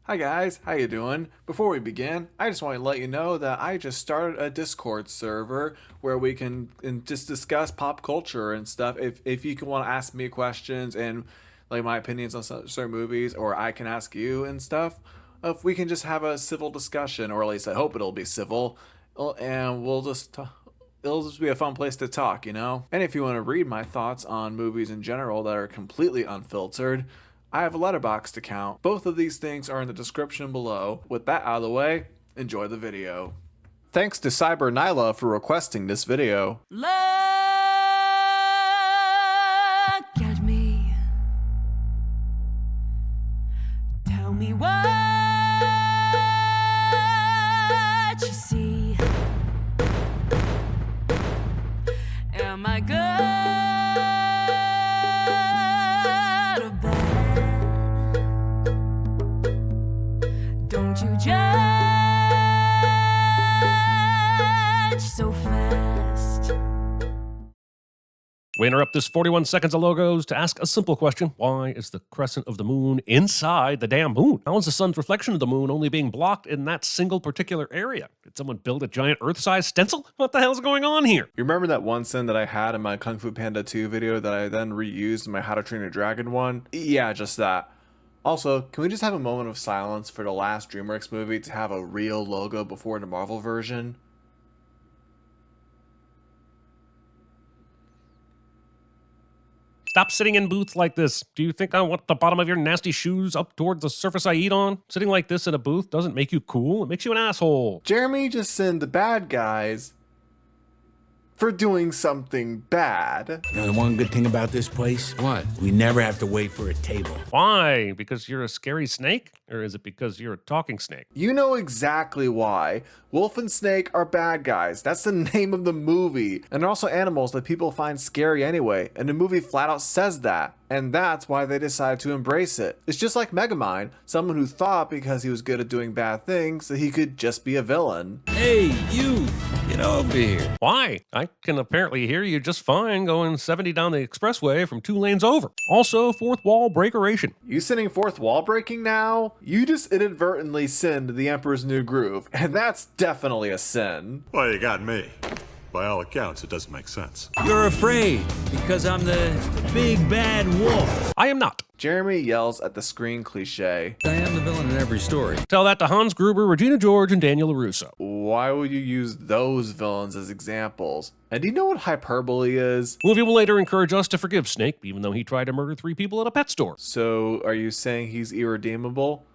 Hi guys, how you doing? Before we begin, I just want to let you know that I just started a Discord server where we can just discuss pop culture and stuff. If you can want to ask me questions and like my opinions on certain movies, or I can ask you and stuff, if we can just have a civil discussion, or at least I hope it'll be civil, and it'll just be a fun place to talk, you know? And if you want to read my thoughts on movies in general that are completely unfiltered, I have a letterboxd account. Both of these things are in the description below. With that out of the way, enjoy the video. Thanks to Cyber Nyla for requesting this video. Look at me. Tell me what you see. Am I good or bad? Don't you judge so fast. We interrupt this 41 seconds of logos to ask a simple question. Why is the crescent of the moon inside the damn moon? How is the sun's reflection of the moon only being blocked in that single particular area? Did someone build a giant Earth-sized stencil? What the hell's going on here? You remember that one sin that I had in my Kung Fu Panda 2 video that I then reused in my How to Train Your Dragon one? Yeah, just that. Also, can we just have a moment of silence for the last DreamWorks movie to have a real logo before the Marvel version? Stop sitting in booths like this. Do you think I want the bottom of your nasty shoes up towards the surface I eat on? Sitting like this in a booth doesn't make you cool. It makes you an asshole. Jeremy just sinned the bad guys for doing something bad. You know the one good thing about this place? What? We never have to wait for a table. Why? Because you're a scary snake? Or is it because you're a talking snake? You know exactly why. Wolf and Snake are bad guys. That's the name of the movie. And they're also animals that people find scary anyway. And the movie flat out says that. And that's why they decided to embrace it. It's just like Megamind, someone who thought because he was good at doing bad things that he could just be a villain. Hey, you! Get over here. Why? I can apparently hear you just fine going 70 down the expressway from 2 lanes over. Also, fourth wall breakeration. You sinning fourth wall breaking now? You just inadvertently sinned the Emperor's New Groove, and that's definitely a sin. Well, you got me. By all accounts, it doesn't make sense. You're afraid because I'm the big bad wolf. I am not. Jeremy yells at the screen cliche. I am the villain in every story. Tell that to Hans Gruber, Regina George, and Daniel LaRusso. Why would you use those villains as examples? And do you know what hyperbole is? Movie will later encourage us to forgive Snake, even though he tried to murder 3 people at a pet store. So, are you saying he's irredeemable?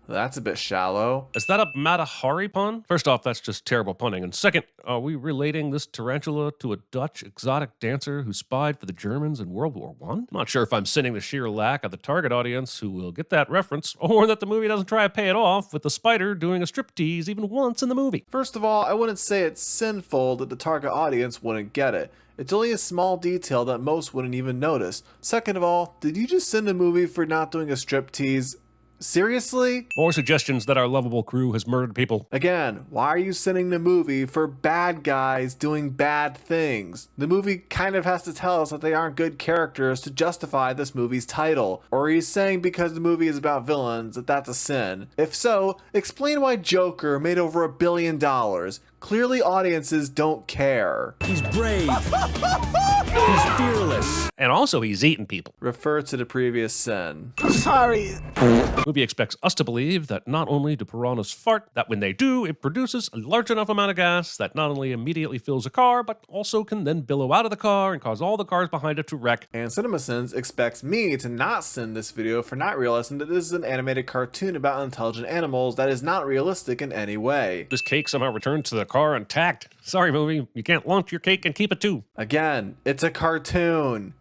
That's a bit shallow. Is that a Matahari pun? First off, that's just terrible punning. And second, are we relating this tarantula to a Dutch exotic dancer who spied for the Germans in World War I? I'm not sure if I'm sinning the sheer lack of the target audience who will get that reference, or that the movie doesn't try to pay it off with the spider doing a striptease even once in the movie. First of all, I wouldn't say it's sinful that the target audience wouldn't get it. It's only a small detail that most wouldn't even notice. Second of all, did you just sin the movie for not doing a striptease? Seriously? More suggestions that our lovable crew has murdered people. Again, why are you sending the movie for bad guys doing bad things? The movie kind of has to tell us that they aren't good characters to justify this movie's title. Or are you saying because the movie is about villains that that's a sin? If so, explain why Joker made over $1 billion. Clearly audiences don't care. He's brave. He's fearless. And also, he's eating people. Refer to the previous sin. Sorry. The movie expects us to believe that not only do piranhas fart, that when they do, it produces a large enough amount of gas that not only immediately fills a car, but also can then billow out of the car and cause all the cars behind it to wreck. And CinemaSins expects me to not send this video for not realizing that this is an animated cartoon about intelligent animals that is not realistic in any way. This cake somehow returns to the car intact. Sorry, movie, you can't launch your cake and keep it too. Again, it's a cartoon.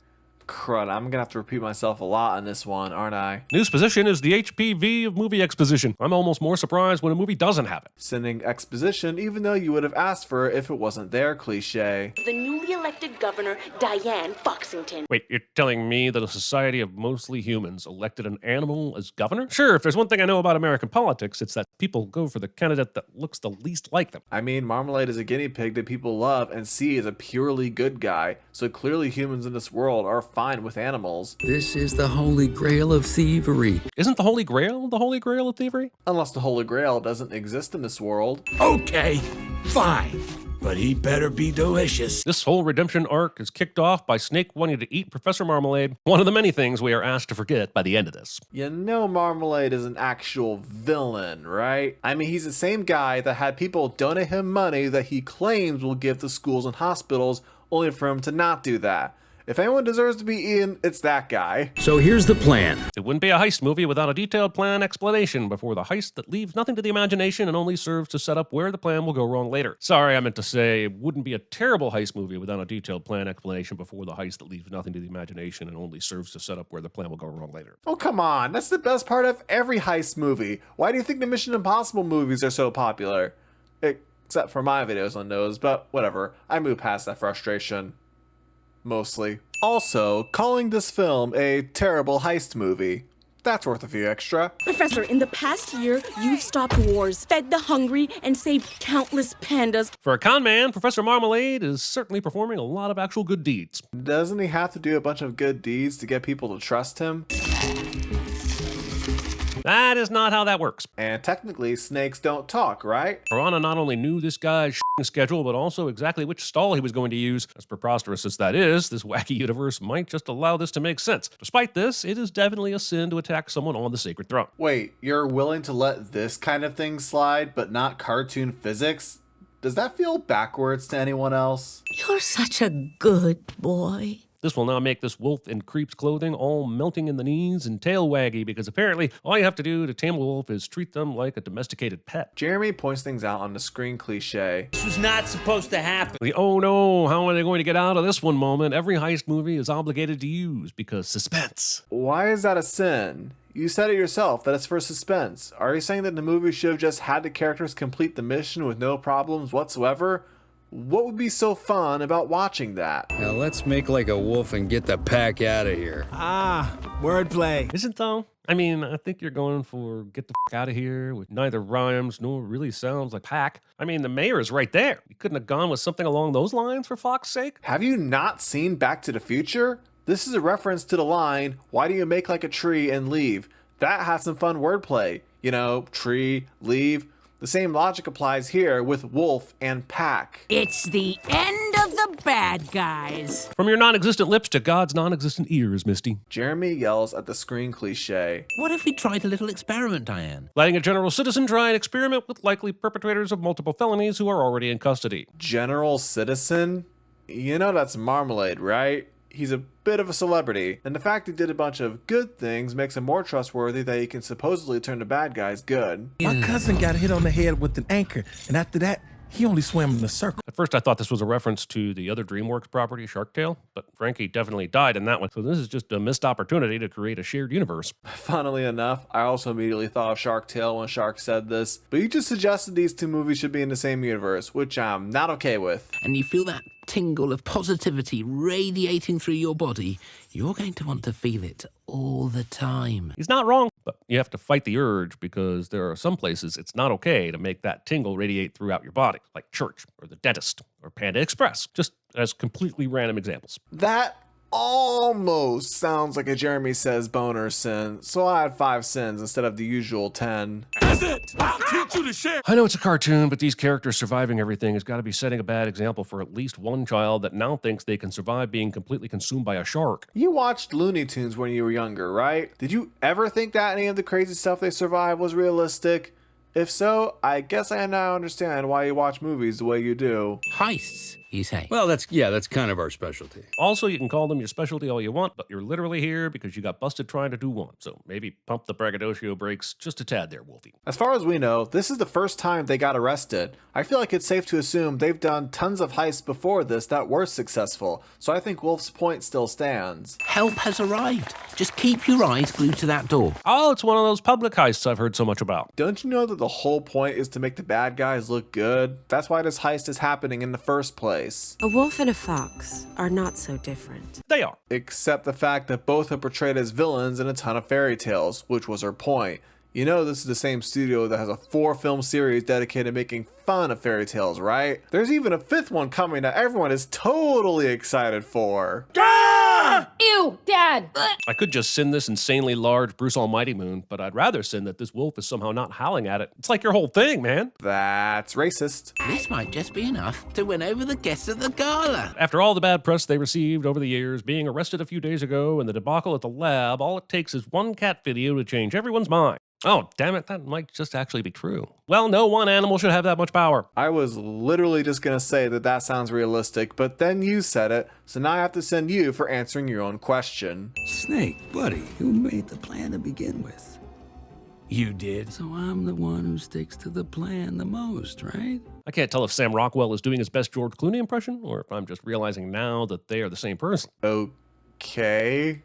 Crud, I'm gonna have to repeat myself a lot on this one, aren't I? News position is the HPV of movie exposition. I'm almost more surprised when a movie doesn't have it. Sending exposition even though you would have asked for it if it wasn't there cliche. The newly elected governor, Diane Foxington. Wait, you're telling me that a society of mostly humans elected an animal as governor? Sure, if there's one thing I know about American politics, it's that people go for the candidate that looks the least like them. I mean, Marmalade is a guinea pig that people love and see as a purely good guy, so clearly humans in this world are fine with animals. This is the holy grail of thievery. Isn't the Holy Grail the Holy Grail of thievery? Unless the Holy Grail doesn't exist in this world. Okay, fine. But he better be delicious. This whole redemption arc is kicked off by Snake wanting to eat Professor Marmalade, one of the many things we are asked to forget by the end of this. You know Marmalade is an actual villain, right? I mean, he's the same guy that had people donate him money that he claims will give to schools and hospitals, only for him to not do that. If anyone deserves to be eaten, it's that guy. So here's the plan. It wouldn't be a heist movie without a detailed plan explanation before the heist that leaves nothing to the imagination and only serves to set up where the plan will go wrong later. Sorry, I meant to say it wouldn't be a terrible heist movie without a detailed plan explanation before the heist that leaves nothing to the imagination and only serves to set up where the plan will go wrong later. Oh, come on. That's the best part of every heist movie. Why do you think the Mission Impossible movies are so popular? Except for my videos on those, but whatever. I move past that frustration. Mostly. Also, calling this film a terrible heist movie. That's worth a few extra. Professor, in the past year, you've stopped wars, fed the hungry, and saved countless pandas. For a con man, Professor Marmalade is certainly performing a lot of actual good deeds. Doesn't he have to do a bunch of good deeds to get people to trust him? That is not how that works. And technically, snakes don't talk, right? Piranha not only knew this guy's schedule, but also exactly which stall he was going to use. As preposterous as that is, this wacky universe might just allow this to make sense. Despite this, it is definitely a sin to attack someone on the sacred throne. Wait, you're willing to let this kind of thing slide, but not cartoon physics? Does that feel backwards to anyone else? You're such a good boy. This will now make this wolf in creep's clothing all melting in the knees and tail waggy, because apparently all you have to do to tame a wolf is treat them like a domesticated pet. Jeremy points things out on the screen cliche. This was not supposed to happen. The oh no, how are they going to get out of this one moment every heist movie is obligated to use, because suspense. Why is that a sin? You said it yourself, that it's for suspense. Are you saying that the movie should have just had the characters complete the mission with no problems whatsoever? What would be so fun about watching that? Now let's make like a wolf and get the pack out of here. Ah, wordplay. Isn't though? I mean, I think you're going for get the f out of here, with neither rhymes nor really sounds like pack. I mean, the mayor is right there. You couldn't have gone with something along those lines, for fuck's sake? Have you not seen Back to the Future? This is a reference to the line, "Why do you make like a tree and leave?" That has some fun wordplay. You know, tree, leave. The same logic applies here with wolf and pack. It's the end of the bad guys. From your non-existent lips to God's non-existent ears, Misty. Jeremy yells at the screen cliche. What if we tried a little experiment, Diane? Letting a general citizen try an experiment with likely perpetrators of multiple felonies who are already in custody. General citizen? You know that's Marmalade, right? He's a bit of a celebrity, and the fact he did a bunch of good things makes him more trustworthy that he can supposedly turn the bad guys good. My cousin got hit on the head with an anchor, and after that, he only swam in a circle. At first, I thought this was a reference to the other DreamWorks property, Shark Tale, but Frankie definitely died in that one, so this is just a missed opportunity to create a shared universe. Funnily enough, I also immediately thought of Shark Tale when Shark said this, but you just suggested these two movies should be in the same universe, which I'm not okay with. And you feel that tingle of positivity radiating through your body, you're going to want to feel it all the time. He's not wrong, but you have to fight the urge, because there are some places it's not okay to make that tingle radiate throughout your body, like church or the dentist or Panda Express, just as completely random examples. That almost sounds like a Jeremy Says boner sin, so I had 5 sins instead of the usual 10. That's it! I'll teach you to share! I know it's a cartoon, but these characters surviving everything has got to be setting a bad example for at least one child that now thinks they can survive being completely consumed by a shark. You watched Looney Tunes when you were younger, right? Did you ever think that any of the crazy stuff they survived was realistic? If so, I guess I now understand why you watch movies the way you do. Heists, you say? Well, that's kind of our specialty. Also, you can call them your specialty all you want, but you're literally here because you got busted trying to do one. So maybe pump the braggadocio brakes just a tad there, Wolfie. As far as we know, this is the first time they got arrested. I feel like it's safe to assume they've done tons of heists before this that were successful, so I think Wolf's point still stands. Help has arrived. Just keep your eyes glued to that door. Oh, it's one of those public heists I've heard so much about. Don't you know that the whole point is to make the bad guys look good? That's why this heist is happening in the first place. A wolf and a fox are not so different. They are. Except the fact that both are portrayed as villains in a ton of fairy tales, which was her point. You know this is the same studio that has a 4-film series dedicated to making fun of fairy tales, right? There's even a 5th one coming that everyone is totally excited for. Ew, Dad! I could just send this insanely large Bruce Almighty moon, but I'd rather send that this wolf is somehow not howling at it. It's like your whole thing, man. That's racist. This might just be enough to win over the guests at the gala. After all the bad press they received over the years, being arrested a few days ago, and the debacle at the lab, all it takes is one cat video to change everyone's mind. Oh, damn it, that might just actually be true. Well, no one animal should have that much power. I was literally just gonna say that sounds realistic, but then you said it, so now I have to send you for answering your own question. Snake, buddy, who made the plan to begin with? You did. So I'm the one who sticks to the plan the most, right? I can't tell if Sam Rockwell is doing his best George Clooney impression, or if I'm just realizing now that they are the same person. Okay.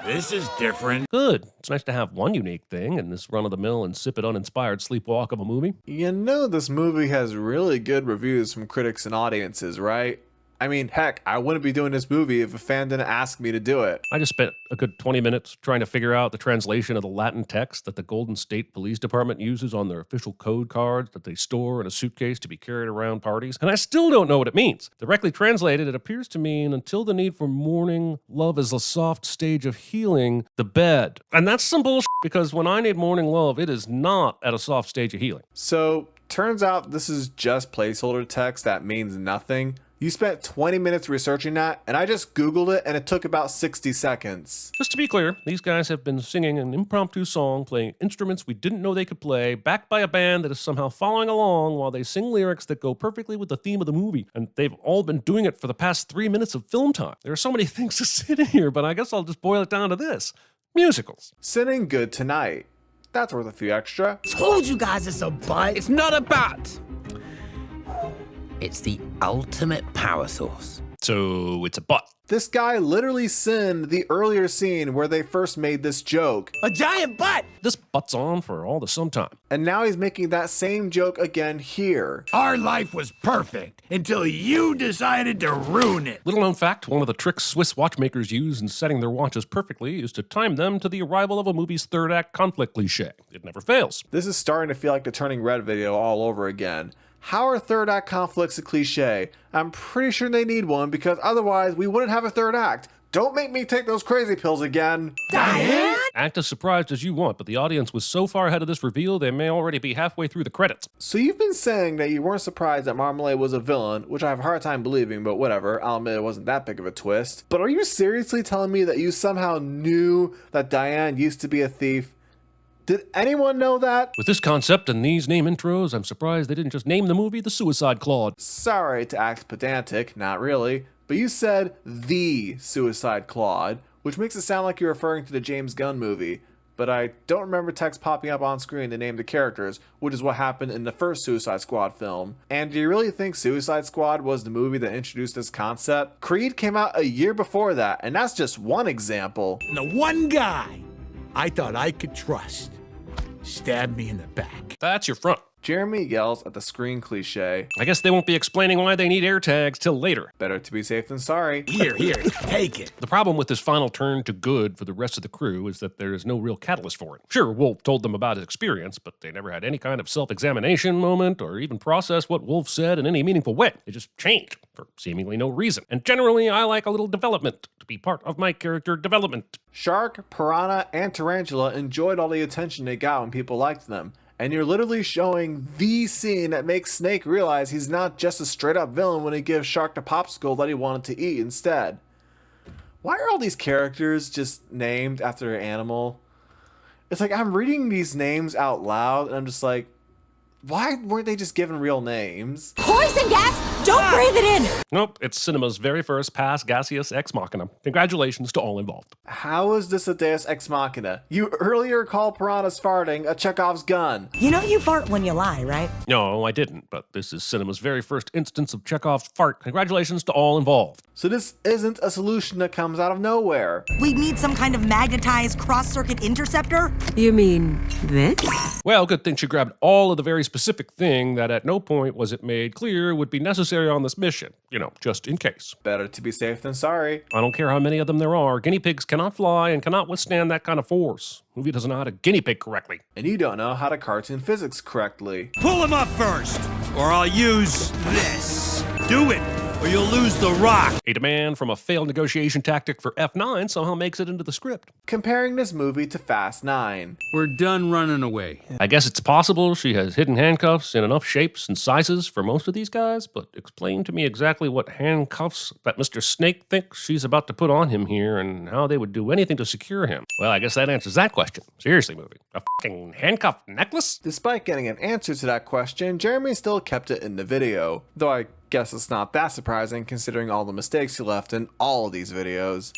This is different. Good. It's nice to have one unique thing in this run-of-the-mill insipid uninspired sleepwalk of a movie. You know this movie has really good reviews from critics and audiences, right? I mean, heck, I wouldn't be doing this movie if a fan didn't ask me to do it. I just spent a good 20 minutes trying to figure out the translation of the Latin text that the Golden State Police Department uses on their official code cards that they store in a suitcase to be carried around parties, and I still don't know what it means. Directly translated, it appears to mean until the need for mourning, love is a soft stage of healing, the bed. And that's some bullshit, because when I need morning love, it is not at a soft stage of healing. So, turns out this is just placeholder text that means nothing. You spent 20 minutes researching that, and I just Googled it, and it took about 60 seconds. Just to be clear, these guys have been singing an impromptu song, playing instruments we didn't know they could play, backed by a band that is somehow following along while they sing lyrics that go perfectly with the theme of the movie. And they've all been doing it for the past 3 minutes of film time. There are so many things to sit in here, but I guess I'll just boil it down to this. Musicals. Sitting good tonight. That's worth a few extra. Told you guys it's a butt. It's not a butt. It's the ultimate power source. So it's a butt. This guy literally sinned the earlier scene where they first made this joke. A giant butt! This butt's on for all the sometime. And now he's making that same joke again here. Our life was perfect until you decided to ruin it. Little known fact, one of the tricks Swiss watchmakers use in setting their watches perfectly is to time them to the arrival of a movie's third act conflict cliche. It never fails. This is starting to feel like the Turning Red video all over again. How are third act conflicts a cliche? I'm pretty sure they need one because otherwise we wouldn't have a third act. Don't make me take those crazy pills again. Diane? Act as surprised as you want, but the audience was so far ahead of this reveal they may already be halfway through the credits. So you've been saying that you weren't surprised that Marmalade was a villain, which I have a hard time believing, but whatever, I'll admit it wasn't that big of a twist. But are you seriously telling me that you somehow knew that Diane used to be a thief? Did anyone know that? With this concept and these name intros, I'm surprised they didn't just name the movie The Suicide Claude. Sorry to act pedantic, not really, but you said The Suicide Claude, which makes it sound like you're referring to the James Gunn movie, but I don't remember text popping up on screen to name the characters, which is what happened in the first Suicide Squad film. And do you really think Suicide Squad was the movie that introduced this concept? Creed came out a year before that, and that's just one example. The one guy I thought I could trust stabbed me in the back. That's your front. Jeremy yells at the screen cliche. I guess they won't be explaining why they need air tags till later. Better to be safe than sorry. Here, take it. The problem with this final turn to good for the rest of the crew is that there is no real catalyst for it. Sure, Wolf told them about his experience, but they never had any kind of self-examination moment or even processed what Wolf said in any meaningful way. It just changed for seemingly no reason. And generally, I like a little development to be part of my character development. Shark, Piranha, and Tarantula enjoyed all the attention they got when people liked them. And you're literally showing the scene that makes Snake realize he's not just a straight up villain when he gives Shark the popsicle that he wanted to eat instead. Why are all these characters just named after their animal? It's like I'm reading these names out loud and I'm just like, why weren't they just given real names? Poison gas! Don't breathe it in! Nope, it's cinema's very first pass gaseous ex machina. Congratulations to all involved. How is this a Deus Ex Machina? You earlier called piranhas farting a Chekhov's gun. You know you fart when you lie, right? No, I didn't, but this is cinema's very first instance of Chekhov's fart. Congratulations to all involved. So this isn't a solution that comes out of nowhere. We need some kind of magnetized cross-circuit interceptor? You mean this? Well, good thing she grabbed all of the very specific thing that at no point was it made clear would be necessary on this mission. You know, just in case. Better to be safe than sorry. I don't care how many of them there are. Guinea pigs cannot fly and cannot withstand that kind of force. Movie doesn't know how to guinea pig correctly. And you don't know how to cartoon physics correctly. Pull him up first, or I'll use this. Do it or you'll lose the rock. A demand from a failed negotiation tactic for F9 somehow makes it into the script. Comparing this movie to Fast 9. We're done running away. I guess it's possible she has hidden handcuffs in enough shapes and sizes for most of these guys, but explain to me exactly what handcuffs that Mr. Snake thinks she's about to put on him here and how they would do anything to secure him. Well, I guess that answers that question. Seriously, movie. A fucking handcuff necklace? Despite getting an answer to that question, Jeremy still kept it in the video, though I guess it's not that surprising considering all the mistakes he left in all of these videos.